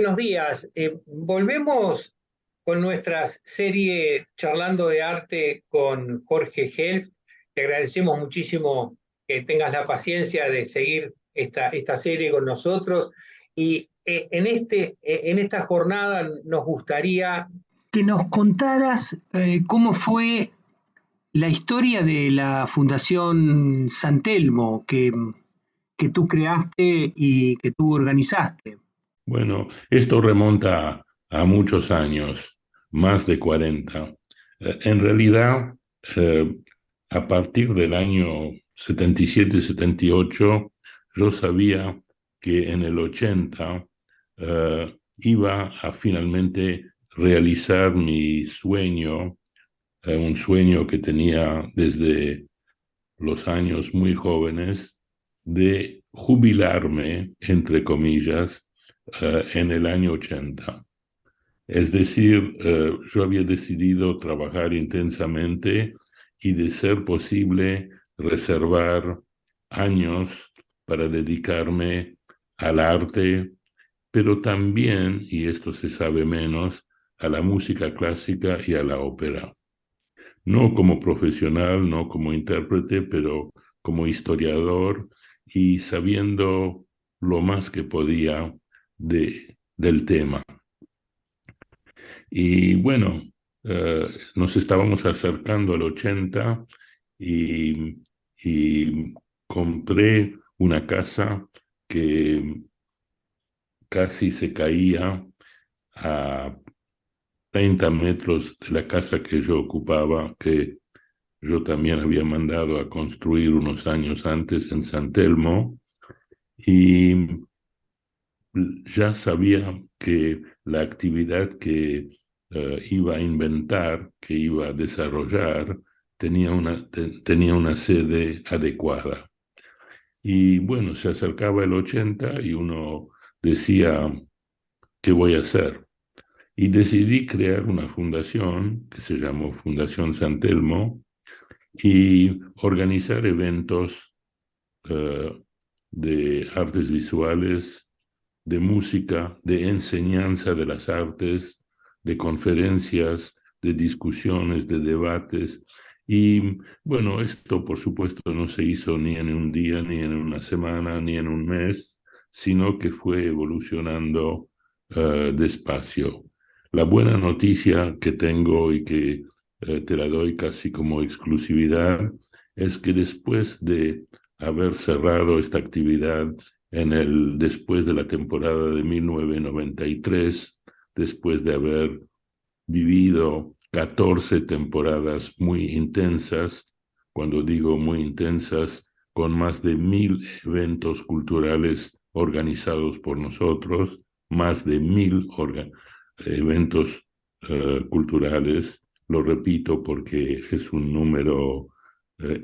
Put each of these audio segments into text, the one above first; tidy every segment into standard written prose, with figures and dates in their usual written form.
buenos días. Volvemos con nuestra serie Charlando de Arte con Jorge Helft. Te agradecemos muchísimo que tengas la paciencia de seguir esta serie con nosotros. Y en esta jornada nos gustaría que nos contaras cómo fue la historia de la Fundación San Telmo que tú creaste y que tú organizaste. Bueno, esto remonta a muchos años, más de 40. En realidad, eh, a partir del año 77-78, yo sabía que en el 80 iba a finalmente realizar mi sueño, un sueño que tenía desde los años muy jóvenes, de jubilarme, entre comillas, en el año 80. Es decir, yo había decidido trabajar intensamente y, de ser posible, reservar años para dedicarme al arte, pero también, y esto se sabe menos, a la música clásica y a la ópera. No como profesional, no como intérprete, pero como historiador y sabiendo lo más que podía del tema. Y bueno, nos estábamos acercando al 80 y, y compré una casa que casi se caía a 30 metros de la casa que yo ocupaba, que yo también había mandado a construir unos años antes en San Telmo, y ya sabía que la actividad que iba a inventar, que iba a desarrollar, tenía una sede adecuada. Y bueno, se acercaba el 80 y uno decía, ¿qué voy a hacer? Y decidí crear una fundación que se llamó Fundación San Telmo y organizar eventos eh, de artes visuales, de música, de enseñanza de las artes, de conferencias, de discusiones, de debates. Y bueno, esto por supuesto no se hizo ni en un día, ni en una semana, ni en un mes, sino que fue evolucionando despacio. La buena noticia que tengo y que te la doy casi como exclusividad es que después de haber cerrado esta actividad después de la temporada de 1993, después de haber vivido 14 temporadas muy intensas, cuando digo muy intensas, con más de 1.000 eventos culturales organizados por nosotros, más de 1.000 eventos culturales, lo repito porque es un número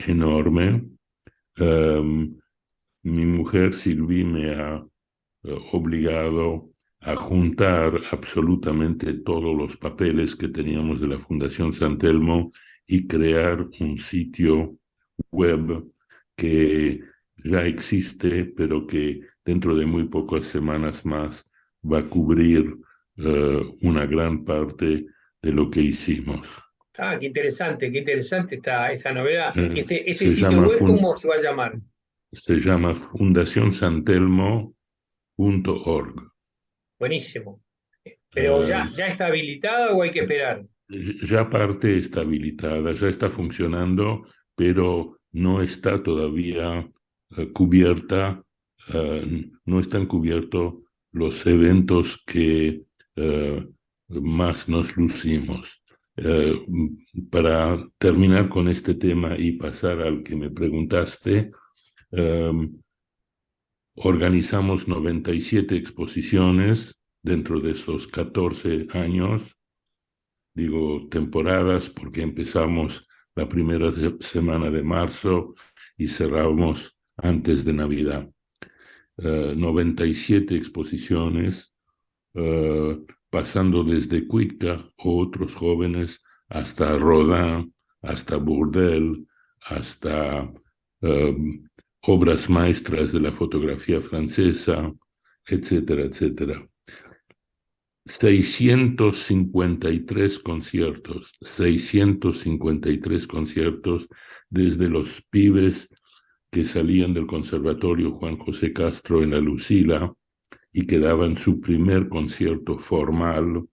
enorme. Um, Mi mujer Sylvie me ha obligado a juntar absolutamente todos los papeles que teníamos de la Fundación San Telmo y crear un sitio web que ya existe, pero que dentro de muy pocas semanas más va a cubrir una gran parte de lo que hicimos. Ah, qué interesante esta novedad. Eh, Este se sitio llama, web, ¿cómo se va a llamar? se llama fundacionsantelmo.org. Buenísimo. Pero Eh, ya está habilitada o hay que esperar. ya parte está habilitada, ya está funcionando, pero no está todavía cubierta, no están cubiertos los eventos que más nos lucimos. Eh, para terminar con este tema y pasar al que me preguntaste, eh, organizamos 97 exposiciones dentro de esos 14 años. Digo temporadas porque empezamos la primera semana de marzo y cerramos antes de Navidad. 97 exposiciones, pasando desde Cuitca o otros jóvenes hasta Rodin, hasta Bourdelle, hasta eh, obras maestras de la fotografía francesa, etcétera, etcétera. Seiscientos cincuenta y tres conciertos desde los pibes que salían del Conservatorio Juan José Castro en La Lucila y que daban su primer concierto formal,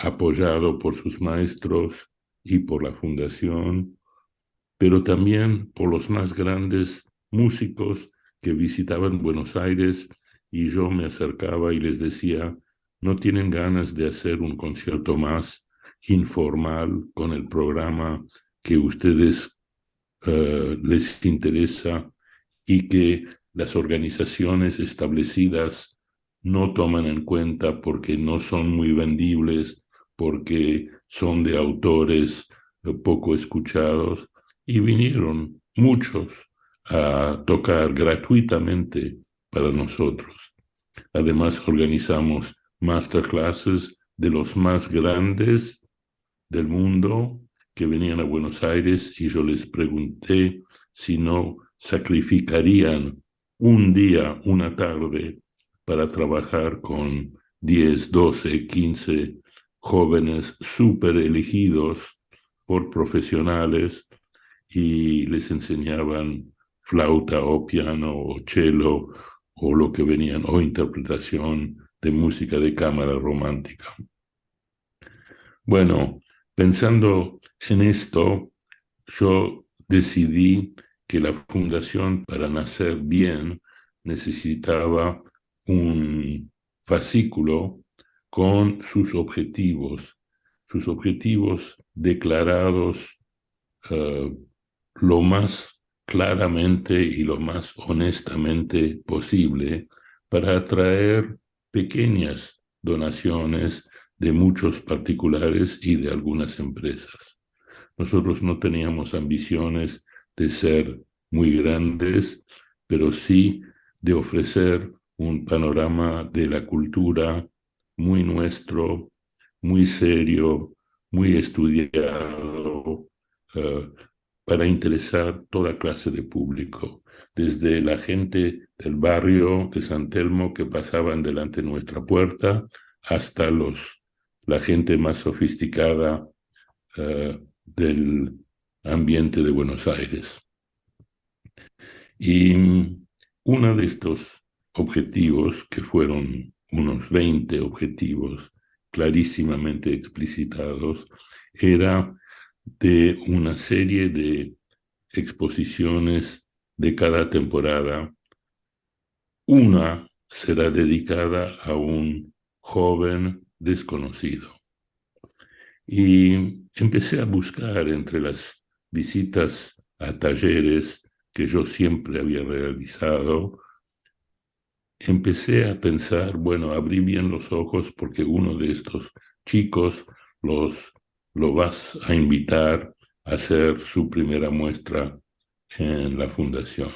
apoyado por sus maestros y por la fundación, pero también por los más grandes músicos que visitaban Buenos Aires, y yo me acercaba y les decía, ¿no tienen ganas de hacer un concierto más informal con el programa que ustedes les interesa y que las organizaciones establecidas no toman en cuenta porque no son muy vendibles, porque son de autores poco escuchados? Y vinieron muchos a tocar gratuitamente para nosotros. Además, organizamos masterclasses de los más grandes del mundo que venían a Buenos Aires, y yo les pregunté si no sacrificarían un día, una tarde, para trabajar con 10, 12, 15 jóvenes súper elegidos por profesionales, y les enseñaban flauta o piano o cello o lo que venían, o interpretación de música de cámara romántica. Bueno, pensando en esto, yo decidí que la fundación, para nacer bien, necesitaba un fascículo con sus objetivos declarados, eh, lo más claramente y lo más honestamente posible, para atraer pequeñas donaciones de muchos particulares y de algunas empresas. Nosotros no teníamos ambiciones de ser muy grandes, pero sí de ofrecer un panorama de la cultura muy nuestro, muy serio, muy estudiado, eh, para interesar toda clase de público, desde la gente del barrio de San Telmo que pasaban delante de nuestra puerta, hasta la gente más sofisticada del ambiente de Buenos Aires. Y uno de estos objetivos, que fueron unos 20 objetivos clarísimamente explicitados, era de una serie de exposiciones de cada temporada. Una será dedicada a un joven desconocido. Y empecé a buscar entre las visitas a talleres que yo siempre había realizado. Empecé a pensar, bueno, abrí bien los ojos, porque uno de estos chicos lo vas a invitar a hacer su primera muestra en la fundación.